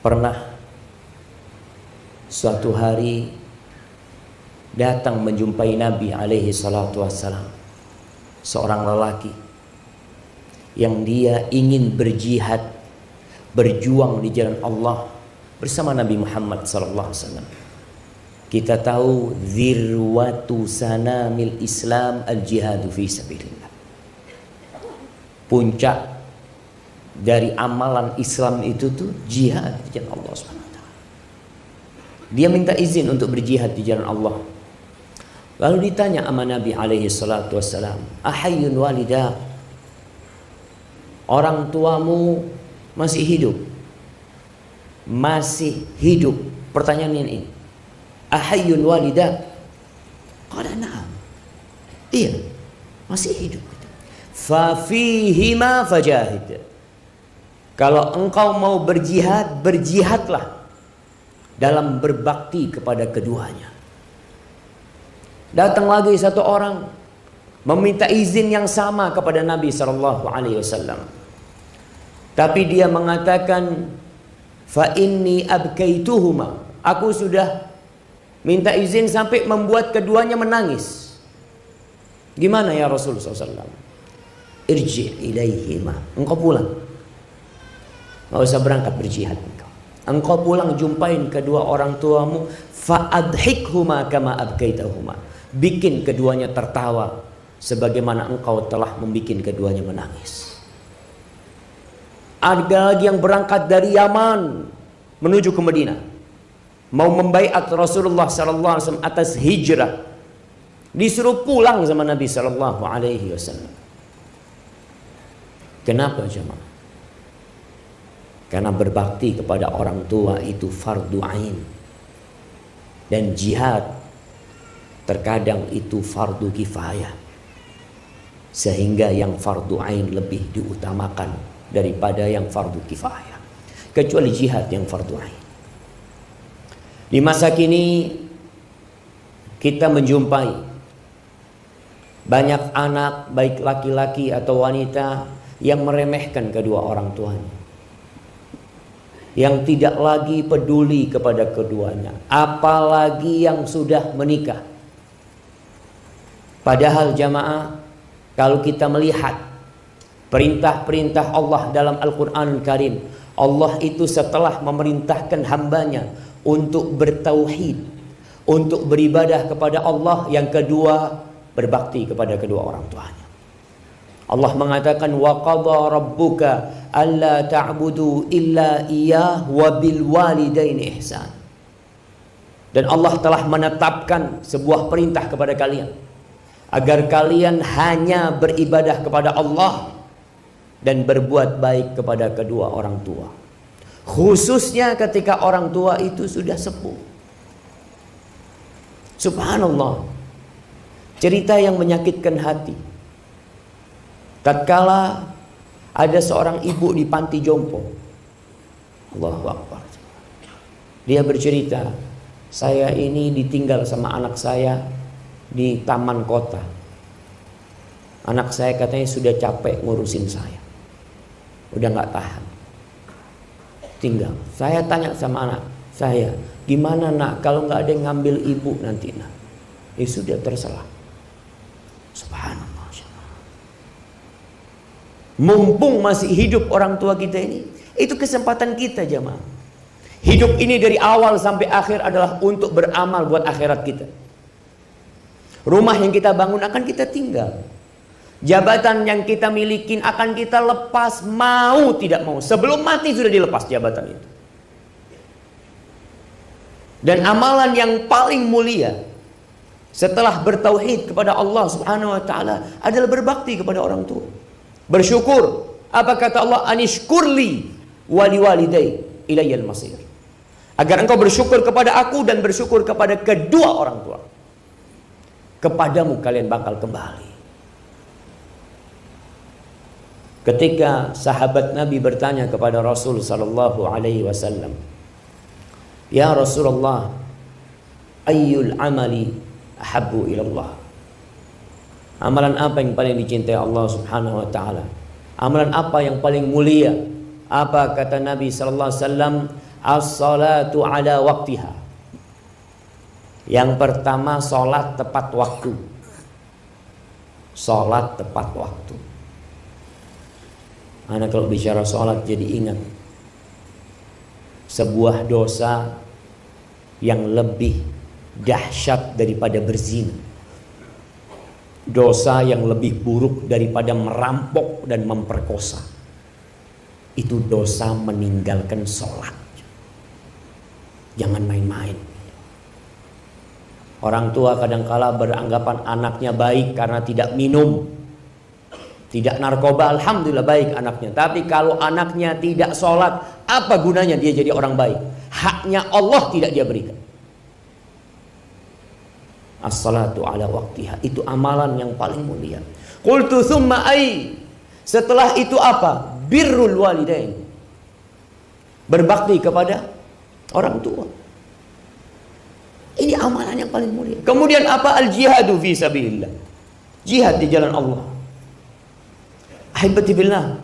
Pernah suatu hari datang menjumpai Nabi alaihi salatu wassalam seorang lelaki yang dia ingin berjihad, berjuang di jalan Allah bersama Nabi Muhammad sallallahu alaihi wasallam. Kita tahu zirwatu sanamil Islam al-jihadu fi sabilillah. Puncak dari amalan Islam itu tuh jihad di jalan Allah Subhanahu wa taala. Dia minta izin untuk berjihad di jalan Allah. Lalu ditanya sama Nabi alaihi salatu wassalam, "Ahayyun walidak?" Orang tuamu masih hidup? Masih hidup. Pertanyaan ini. Ahayyun walidak? Qala na'am. Iya, masih hidup. Fa fihima fajahid. Kalau engkau mau berjihad, berjihadlah dalam berbakti kepada keduanya. Datang lagi satu orang meminta izin yang sama kepada Nabi sallallahu alaihi wasallam. Tapi dia mengatakan, fa inni abkaituhuma. Aku sudah minta izin sampai membuat keduanya menangis. Gimana ya Rasulullah SAW? Irji ilaihima. Engkau pulang. Nggak usah berangkat berjihad engkau. Engkau pulang jumpain kedua orang tuamu. Fa'adhikhuma kama abkaitahuma. Bikin keduanya tertawa sebagaimana engkau telah membikin keduanya menangis. Ada lagi yang berangkat dari Yaman menuju ke Madinah, mau membaiat Rasulullah sallallahu alaihi wasallam atas hijrah. Disuruh pulang sama Nabi sallallahu alaihi wasallam. Kenapa jemaah? Karena berbakti kepada orang tua itu fardu ain. Dan jihad terkadang itu fardu kifayah. Sehingga yang fardu ain lebih diutamakan daripada yang fardu kifayah. Kecuali jihad yang fardu ain. Di masa kini kita menjumpai banyak anak, baik laki-laki atau wanita, yang meremehkan kedua orang tuanya, yang tidak lagi peduli kepada keduanya, apalagi yang sudah menikah. Padahal jamaah, kalau kita melihat perintah-perintah Allah dalam Al-Quran Karim, Allah itu setelah memerintahkan hambanya untuk bertauhid, untuk beribadah kepada Allah, yang kedua berbakti kepada kedua orang tuanya. Allah mengatakan, wa qadha rabbuka alla ta'budu illa iyyah wa bil walidaini ihsan. Dan Allah telah menetapkan sebuah perintah kepada kalian agar kalian hanya beribadah kepada Allah dan berbuat baik kepada kedua orang tua, khususnya ketika orang tua itu sudah sepuh. Subhanallah, cerita yang menyakitkan hati. Tatkala ada seorang ibu di panti jompo, Allahu Akbar, dia bercerita, saya ini ditinggal sama anak saya di taman kota. Anak saya katanya sudah capek ngurusin saya, udah nggak tahan, tinggal. Saya tanya sama anak saya, gimana nak kalau nggak ada yang ngambil ibu nanti nak? Ya sudah, terserah. Subhanallah. Mumpung masih hidup orang tua kita ini, itu kesempatan kita jemaah. Hidup ini dari awal sampai akhir adalah untuk beramal buat akhirat kita. Rumah yang kita bangun akan kita tinggal. Jabatan yang kita miliki akan kita lepas, mau tidak mau. Sebelum mati sudah dilepas jabatan itu. Dan amalan yang paling mulia setelah bertauhid kepada Allah Subhanahu wa taala adalah berbakti kepada orang tua. Bersyukur. Apa kata Allah? Anishkurli wali walidai ilayyal masir. Agar engkau bersyukur kepada aku dan bersyukur kepada kedua orang tua. Kepadamu kalian bakal kembali. Ketika sahabat Nabi bertanya kepada Rasul sallallahu alaihi wasallam, "Ya Rasulullah, ayyul amali ahabbu ilallah?" Amalan apa yang paling dicintai Allah Subhanahu wa taala? Amalan apa yang paling mulia? Apa kata Nabi sallallahu alaihi wasallam? As-salatu ala waktiha. Yang pertama, sholat tepat waktu. Sholat tepat waktu. Ana kalau bicara sholat jadi ingat sebuah dosa yang lebih dahsyat daripada berzina. Dosa yang lebih buruk daripada merampok dan memperkosa. Itu dosa meninggalkan sholat. Jangan main-main. Orang tua kadangkala beranggapan anaknya baik karena tidak minum, tidak narkoba, alhamdulillah baik anaknya. Tapi kalau anaknya tidak sholat, apa gunanya dia jadi orang baik? Haknya Allah tidak dia berikan. As-salatu ala waktiha, itu amalan yang paling mulia. Qultu thumma ai, setelah itu apa? Birrul walidain, berbakti kepada orang tua. Ini amalan yang paling mulia. Kemudian apa? Al-jihadu fi sabilillah, jihad di jalan Allah. Ahibati billah,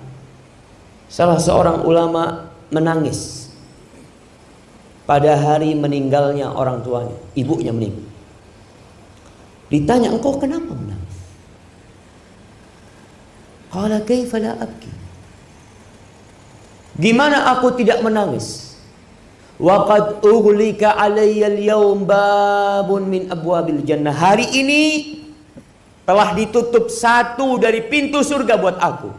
salah seorang ulama menangis pada hari meninggalnya orang tuanya, ibunya meninggal. Ditanya, engkau kenapa menangis? Qala kaifa la abki, gimana aku tidak menangis? Wa qad ughliqa alayya al-yawm babun min abwabil jannah, hari ini telah ditutup satu dari pintu surga buat aku.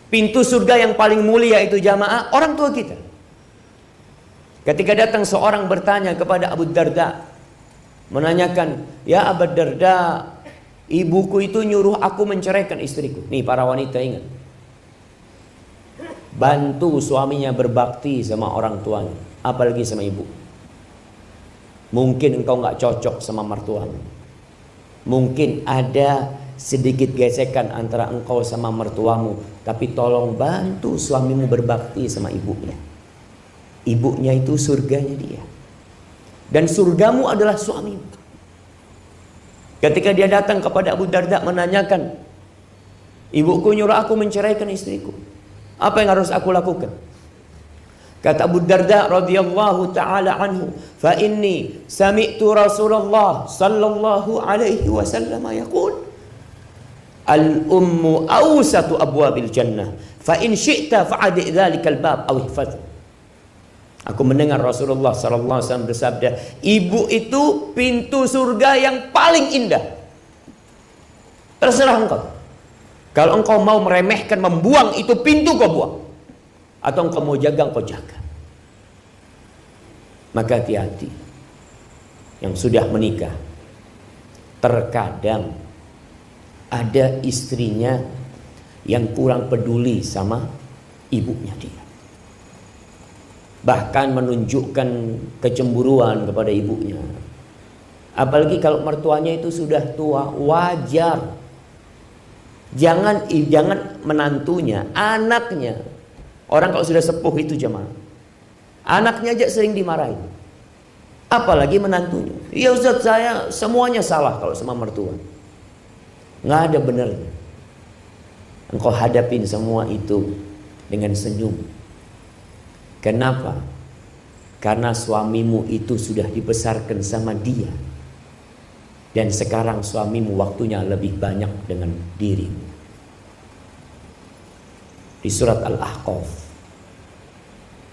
Pintu surga yang paling mulia itu jamaah orang tua kita. Ketika datang seorang bertanya kepada Abu Darda, menanyakan, ya Abu Darda, ibuku itu nyuruh aku menceraikan istriku. Nih para wanita ingat, bantu suaminya berbakti sama orang tuanya, apalagi sama ibu. Mungkin engkau nggak cocok sama mertuamu, mungkin ada sedikit gesekan antara engkau sama mertuamu, tapi tolong bantu suamimu berbakti sama ibunya. Ibunya itu surganya dia, dan surgamu adalah suamimu. Ketika dia datang kepada Abu Darda menanyakan, ibuku nyuruh aku menceraikan istriku, apa yang harus aku lakukan? Kata Abu Darda radhiyallahu taala anhu, fa inni sami'tu Rasulullah sallallahu alaihi wasallam yaqul, al ummu awsatu abwabil jannah, fa in syi'ta fa'adi dzalikal bab aw ihfaz. Aku mendengar Rasulullah sallallahu alaihi wasallam bersabda, ibu itu pintu surga yang paling indah. Terserah engkau. Kalau engkau mau meremehkan, membuang itu pintu, kau buang. Atau engkau mau jaga, engkau jaga. Maka hati-hati yang sudah menikah. Terkadang ada istrinya yang kurang peduli sama ibunya dia, bahkan menunjukkan kecemburuan kepada ibunya. Apalagi kalau mertuanya itu sudah tua, wajar. Jangan menantunya, anaknya. Orang kalau sudah sepuh itu jemaah, anaknya aja sering dimarahin, apalagi menantunya. Ya Ustaz, saya semuanya salah kalau sama mertua. Nggak ada benernya. Engkau hadapin semua itu dengan senyum. Kenapa? Karena suamimu itu sudah dibesarkan sama dia, dan sekarang suamimu waktunya lebih banyak dengan dirimu. Di surat Al-Ahqaf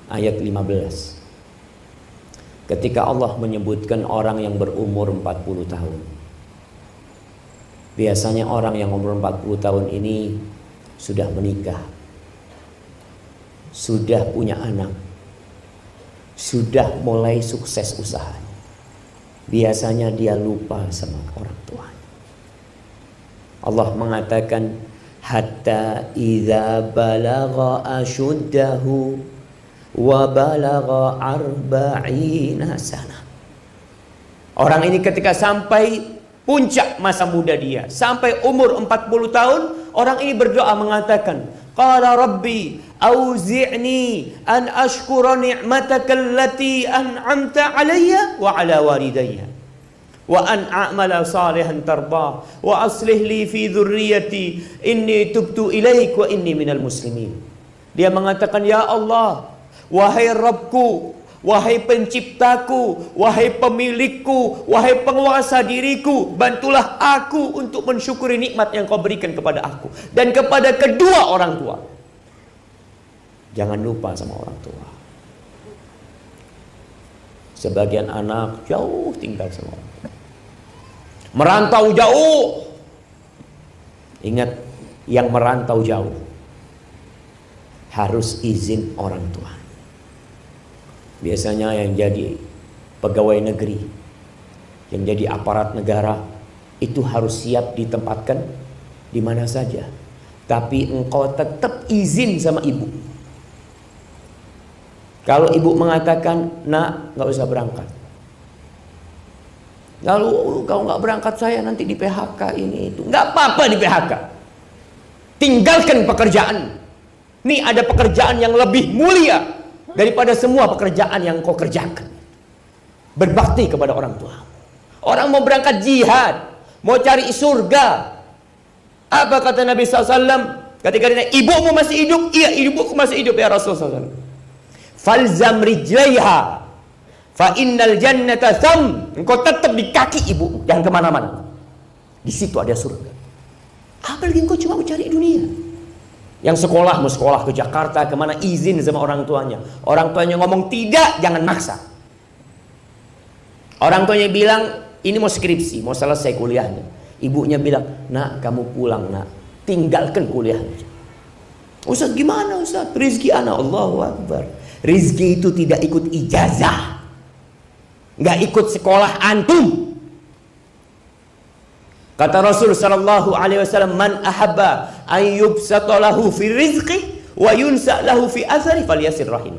ayat 15, ketika Allah menyebutkan orang yang berumur 40 tahun. Biasanya orang yang umur 40 tahun ini sudah menikah, sudah punya anak, sudah mulai sukses usahanya. Biasanya dia lupa sama orang tuanya. Allah mengatakan, hatta idza balagha ashuddahu wa balagha arba'ina sana. Orang ini ketika sampai puncak masa muda dia, sampai umur 40 tahun, orang ini berdoa mengatakan, qala rabbi auzi'ni an ashkura ni'mataka allati an'amta alayya wa ala walidayya wa an a'mala salihan tardah wa aslih li fi dhurriyyati inni tubtu ilaik wa inni minal muslimin. Dia mengatakan, ya Allah, Wahai Rabbku, wahai penciptaku, wahai pemilikku, wahai penguasa diriku, bantulah aku untuk mensyukuri nikmat yang kau berikan kepada aku dan kepada kedua orang tua. Jangan lupa sama orang tua. Sebagian anak jauh tinggal sama orang tua, merantau jauh. Ingat, yang merantau jauh harus izin orang tua. Biasanya yang jadi pegawai negeri, yang jadi aparat negara, itu harus siap ditempatkan di mana saja. Tapi engkau tetap izin sama ibu. Kalau ibu mengatakan, nak, gak usah berangkat. Lalu kau gak berangkat, saya nanti di PHK ini itu. Gak apa-apa di PHK. Tinggalkan pekerjaan. Nih ada pekerjaan yang lebih mulia daripada semua pekerjaan yang kau kerjakan. Berbakti kepada orang tua. Orang mau berangkat jihad, mau cari surga. Apa kata Nabi SAW ketika ditanya, ibumu masih hidup? Iya, ibuku masih hidup ya Rasulullah SAW. Falzam rijlaiha fa innal jannata tham. Engkau tetap di kaki ibumu, jangan kemana-mana. Di situ ada surga. Apalagi engkau cuma mencari dunia. Yang sekolah, mau sekolah ke Jakarta, kemana, izin sama orang tuanya. Orang tuanya ngomong tidak, jangan maksa. Orang tuanya bilang, ini mau skripsi, mau selesai kuliahnya. Ibunya bilang, nak, kamu pulang, nak, tinggalkan kuliahnya. Ustaz, gimana Ustaz? Rizki anak, Allahu Akbar. Rizki itu tidak ikut ijazah, nggak ikut sekolah antum. Kata Rasul sallallahu alaihi wasallam, man ahabba ayyubsata lahu fi rizqi wa yunsa lahu fi athari falyasir rahim.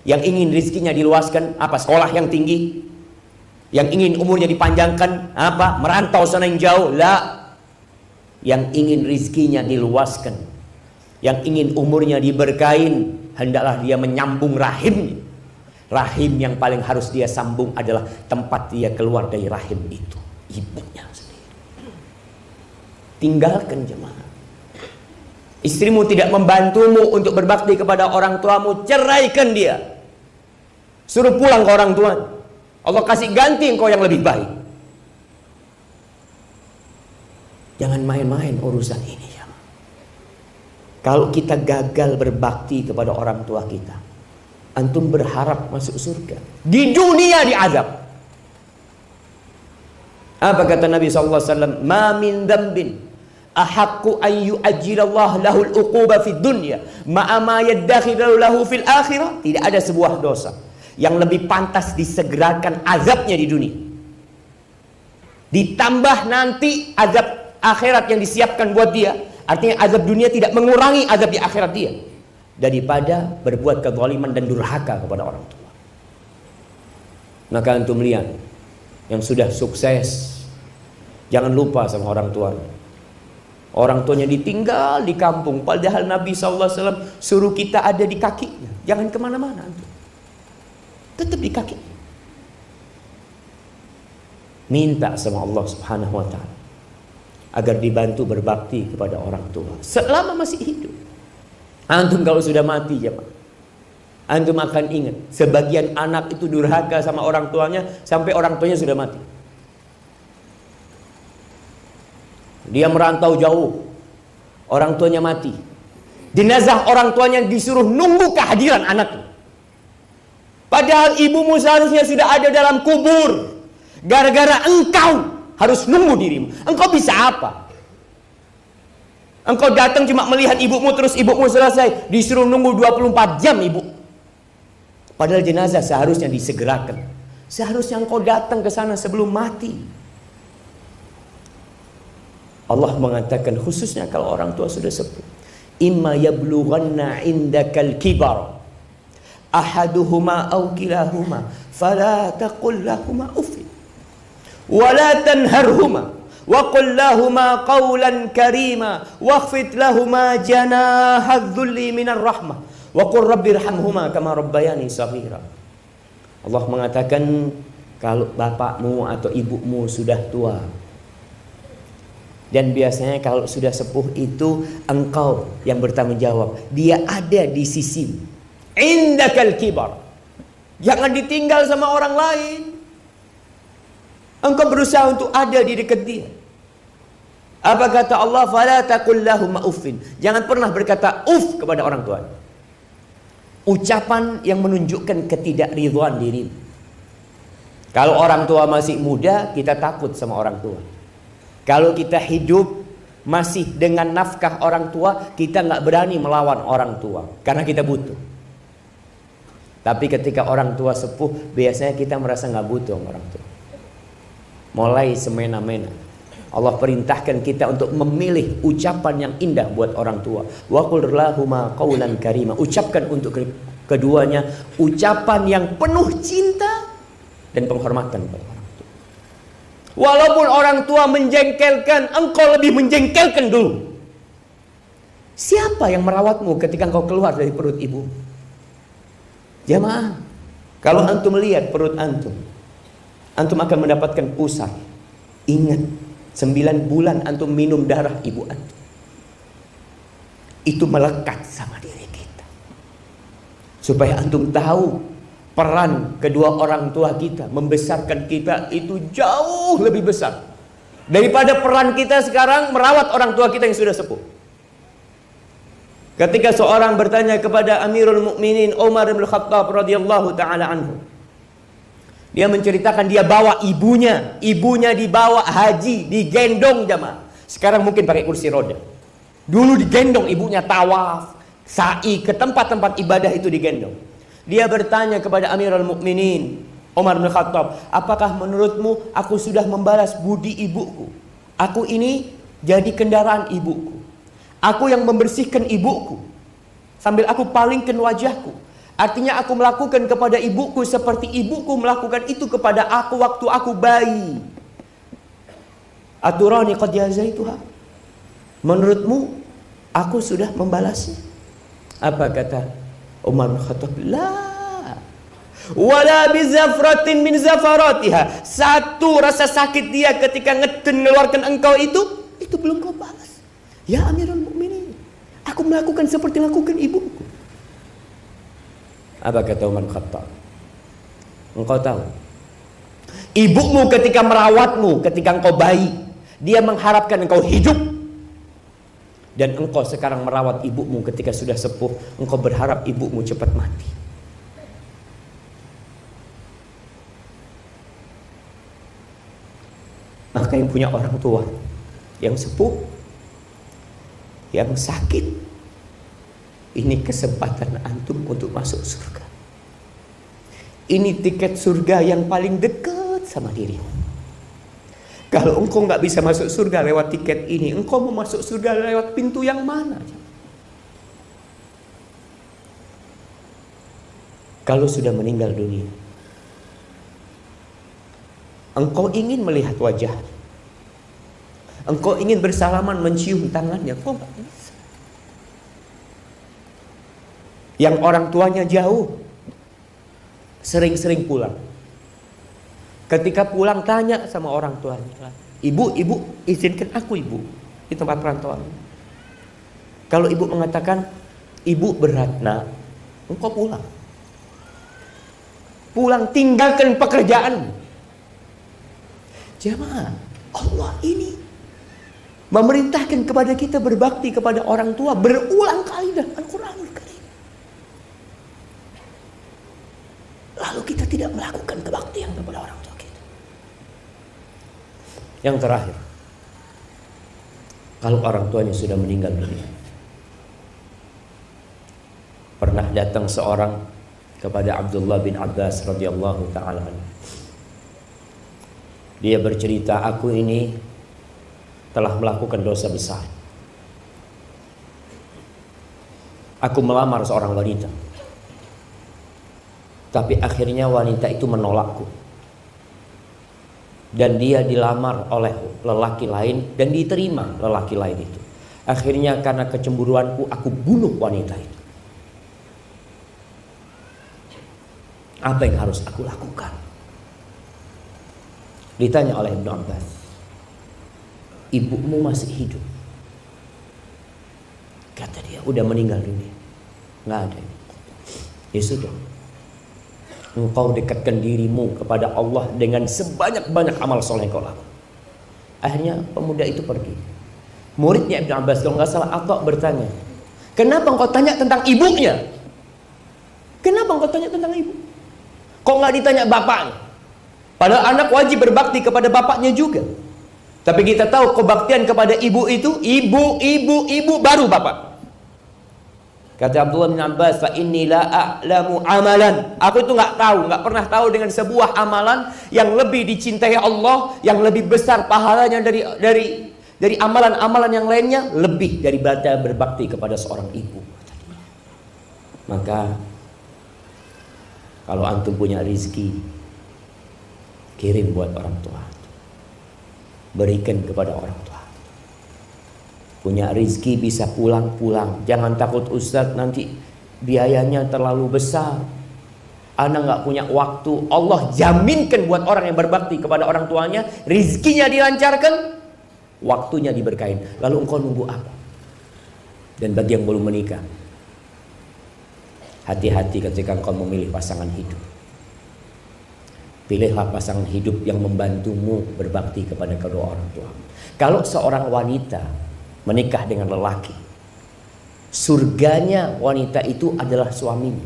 Yang ingin rizkinya diluaskan, apa? Sekolah yang tinggi. Yang ingin umurnya dipanjangkan, apa? Merantau sana yang jauh. La. Yang ingin rizkinya diluaskan, yang ingin umurnya diberkahin, hendaklah dia menyambung rahimnya. Rahim yang paling harus dia sambung adalah tempat dia keluar dari rahim itu, ibunya sendiri. Tinggalkan jemaah. Istrimu tidak membantumu untuk berbakti kepada orang tuamu, ceraikan dia. Suruh pulang ke orang tua. Allah kasih ganti engkau yang lebih baik. Jangan main-main urusan ini ya. Kalau kita gagal berbakti kepada orang tua kita, antum berharap masuk surga, di dunia diazab. Apa kata Nabi SAW? Ma min dzambin ahaqqu an yu'ajjilallahu lahul uquba fid dunya ma'a ma yaddakhiru lahu fil akhirah. Tidak ada sebuah dosa yang lebih pantas disegerakan azabnya di dunia, ditambah nanti azab akhirat yang disiapkan buat dia. Artinya azab dunia tidak mengurangi azab di akhirat dia, daripada berbuat kezaliman dan durhaka kepada orang tua. Maka antum lihat yang sudah sukses, jangan lupa sama orang tuanya. Orang tuanya ditinggal di kampung, padahal Nabi SAW suruh kita ada di kakinya. Jangan kemana-mana, tetap di kaki. Minta sama Allah Subhanahu wa ta'ala agar dibantu berbakti kepada orang tua selama masih hidup. Antum kalau sudah mati jemaah, antum akan ingat sebagian anak itu durhaka sama orang tuanya sampai orang tuanya sudah mati. Dia merantau jauh, orang tuanya mati, jenazah orang tuanya disuruh nunggu kehadiran anaknya. Padahal ibumu seharusnya sudah ada dalam kubur. Gara-gara engkau harus nunggu dirimu. Engkau bisa apa? Engkau datang cuma melihat ibumu, terus ibumu selesai, disuruh nunggu 24 jam ibu. Padahal jenazah seharusnya disegerakan. Seharusnya engkau datang ke sana sebelum mati. Allah mengatakan khususnya kalau orang tua sudah sepuh, imma yablughanna indakal kibar ahaduhuma aw kilahuma fala taqul lahumā uff wa la tanharhuma wa qul lahumā qawlan karīmā wakhfid lahumā janāha adh-dhulli minar rahmah wa qul rabbirhamhumā kamā rabbayani shaghīrā. Allah mengatakan kalau bapakmu atau ibumu sudah tua, dan biasanya kalau sudah sepuh itu engkau yang bertanggung jawab. Dia ada di sisi indakal kibar. Jangan ditinggal sama orang lain. Engkau berusaha untuk ada di dekat dia. Apa kata Allah? Fala taqul lahum uffin. Jangan pernah berkata uff kepada orang tua. Ucapan yang menunjukkan ketidakridhaan diri. Kalau orang tua masih muda, kita takut sama orang tua. Kalau kita hidup masih dengan nafkah orang tua, kita nggak berani melawan orang tua karena kita butuh. Tapi ketika orang tua sepuh, biasanya kita merasa nggak butuh sama orang tua. Mulai semena-mena. Allah perintahkan kita untuk memilih ucapan yang indah buat orang tua. Wa qul lahuma qawlan karima. Ucapkan untuk keduanya ucapan yang penuh cinta dan penghormatan kepada orang tua. Walaupun orang tua menjengkelkan, engkau lebih menjengkelkan dulu. Siapa yang merawatmu ketika engkau keluar dari perut ibu? Jamaah, kalau antum melihat perut antum akan mendapatkan pusat. Ingat, 9 bulan antum minum darah ibu antum. Itu melekat sama diri kita. Supaya antum tahu peran kedua orang tua kita membesarkan kita itu jauh lebih besar daripada peran kita sekarang merawat orang tua kita yang sudah sepuh. Ketika seorang bertanya kepada Amirul Mukminin Umar bin Khattab radhiyallahu taala anhu, dia menceritakan dia bawa ibunya dibawa haji, digendong jamaah. Sekarang mungkin pakai kursi roda. Dulu digendong ibunya tawaf, sa'i ke tempat-tempat ibadah itu digendong. Dia bertanya kepada Amirul Mukminin Umar bin Khattab, apakah menurutmu aku sudah membalas budi ibuku? Aku ini jadi kendaraan ibuku. Aku yang membersihkan ibuku sambil aku palingkan wajahku. Artinya aku melakukan kepada ibuku seperti ibuku melakukan itu kepada aku waktu aku bayi. Aturani qad jazaituha. Menurutmu aku sudah membalasnya? Apa kata Umar bin Khattab? La. Wala bizafratin min zafaratiha. Satu rasa sakit dia ketika mengeluarkan engkau itu belum kau balas. Ya Amirul Mukminin, aku melakukan seperti lakukan ibuku. Apa kata Umar bin Khattab? Engkau tahu, ibumu ketika merawatmu, ketika engkau bayi, dia mengharapkan engkau hidup. Dan engkau sekarang merawat ibumu ketika sudah sepuh, engkau berharap ibumu cepat mati. Maka yang punya orang tua yang sepuh, yang sakit, ini kesempatan antum untuk masuk surga. Ini tiket surga yang paling dekat sama dirimu. Kalau engkau nggak bisa masuk surga lewat tiket ini, engkau mau masuk surga lewat pintu yang mana? Kalau sudah meninggal dunia, engkau ingin melihat wajah, engkau ingin bersalaman mencium tangannya, kok nggak bisa. Yang orang tuanya jauh, sering-sering pulang. Ketika pulang tanya sama orang tuanya, ibu izinkan aku ibu di tempat perantauan. Kalau ibu mengatakan ibu berat nak, engkau pulang. Pulang, tinggalkan pekerjaan. Jamaah, Allah ini memerintahkan kepada kita berbakti kepada orang tua berulang kali dalam Al-Quranul Karim. Lalu kita tidak melakukan kebaktian kepada orang tua kita. Yang terakhir, kalau orang tuanya sudah meninggal dunia, pernah datang seorang kepada Abdullah bin Abbas radhiyallahu ta'ala anhu. Dia bercerita, aku ini telah melakukan dosa besar. Aku melamar seorang wanita, tapi akhirnya wanita itu menolakku. Dan dia dilamar oleh lelaki lain dan diterima lelaki lain itu. Akhirnya karena kecemburuanku aku bunuh wanita itu. Apa yang harus aku lakukan? Ditanya oleh Ibnu Abbas, ibumu masih hidup? Kata dia, udah meninggal dunia. Nggak ada. Ya sudah, engkau dekatkan dirimu kepada Allah dengan sebanyak-banyak amal soleh kau lakukan. Akhirnya pemuda itu pergi. Muridnya Ibn Abbas, kalau nggak salah, Atta bertanya, kenapa engkau tanya tentang ibunya? Kenapa engkau tanya tentang ibu? Kok nggak ditanya bapaknya? Padahal anak wajib berbakti kepada bapaknya juga. Tapi kita tahu kebaktian kepada ibu itu ibu baru bapak. Kata Abdullah bin Abbas, fa inni la a'lamu amalan. Aku itu nggak pernah tahu dengan sebuah amalan yang lebih dicintai Allah, yang lebih besar pahalanya dari amalan-amalan yang lainnya, lebih daripada berbakti kepada seorang ibu. Maka kalau antum punya rizki, kirim buat orang tua, berikan kepada orang tua. Punya rizki bisa pulang-pulang. Jangan takut Ustadz nanti biayanya terlalu besar, Ana nggak punya waktu. Allah jaminkan buat orang yang berbakti kepada orang tuanya, rizkinya dilancarkan, waktunya diberkahin. Lalu engkau nunggu apa? Dan bagi yang belum menikah, hati-hati ketika engkau memilih pasangan hidup. Pilihlah pasangan hidup yang membantumu berbakti kepada kedua orang tua. Kalau seorang wanita menikah dengan lelaki, surganya wanita itu adalah suaminya,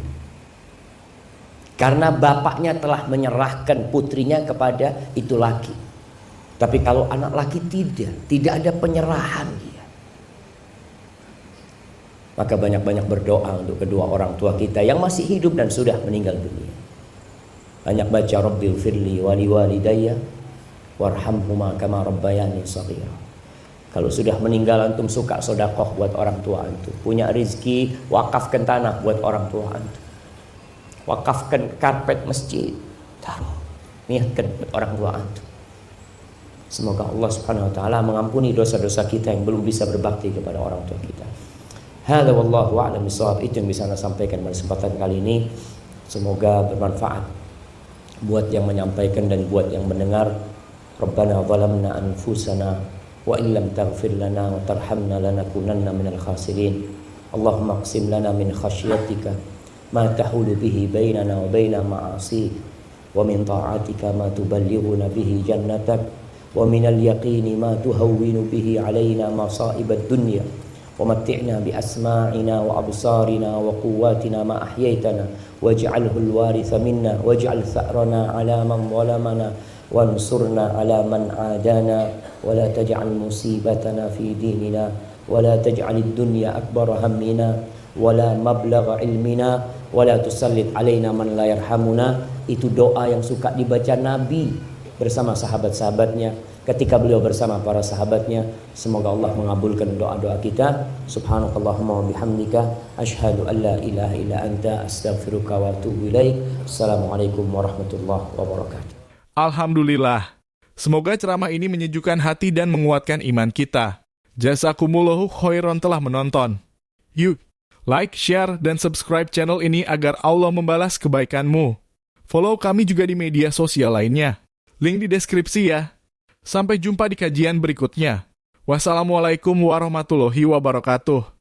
karena bapaknya telah menyerahkan putrinya kepada itu laki. Tapi kalau anak laki tidak ada penyerahan dia. Maka banyak-banyak berdoa untuk kedua orang tua kita yang masih hidup dan sudah meninggal dunia. Banyak baca Rabbil firli wali walidayya warhamhuma kama rabbayani shaghira. Kalau sudah meninggal antum suka sedekah buat orang tua antum. Punya rizki, wakafkan tanah buat orang tua antum. Wakafkan karpet masjid, taruh, niatkan buat orang tua antum. Semoga Allah Subhanahu wa taala mengampuni dosa-dosa kita yang belum bisa berbakti kepada orang tua kita. Hadza wallahu a'lam bishawab. Itu yang bisa saya sampaikan pada kesempatan kali ini. Semoga bermanfaat buat yang menyampaikan dan buat yang mendengar. Rabbana zalamna anfusana wa illam taghfir lana wa tarhamna lanakunanna minal khasirin. Allahumma qsim lana min khasyatika ma tahulu bihi bainana wa baina ma'asik, wa min ta'atika ma tuballighuna bihi jannatak, wa minal yaqini ma tuhawwinu bihi alaina masa'ibad dunya, wa matti'na bi asma'ina wa absarina wa quwwatina ma ahyaytana waj'alhu al-waritha minna waj'al tha'rana 'ala man zalamana wansurna 'ala man 'adana wa la taj'al musibatana fi dinina wa la taj'alid dunya akbar hammina wa la mablagha ilmina wa la tusallit 'alaina man la yarhamuna. Itu doa yang suka dibaca Nabi bersama sahabat-sahabatnya ketika beliau bersama para sahabatnya. Semoga Allah mengabulkan doa-doa kita. Subhanakallahumma wa bihamdika asyhadu an la ilaha illa anta astaghfiruka wa atubu ilaik. Assalamualaikum warahmatullahi wabarakatuh. Alhamdulillah. Semoga ceramah ini menyejukkan hati dan menguatkan iman kita. Jazakumullahu khairan telah menonton. Yuk, like, share, dan subscribe channel ini agar Allah membalas kebaikanmu. Follow kami juga di media sosial lainnya. Link di deskripsi ya. Sampai jumpa di kajian berikutnya. Wassalamualaikum warahmatullahi wabarakatuh.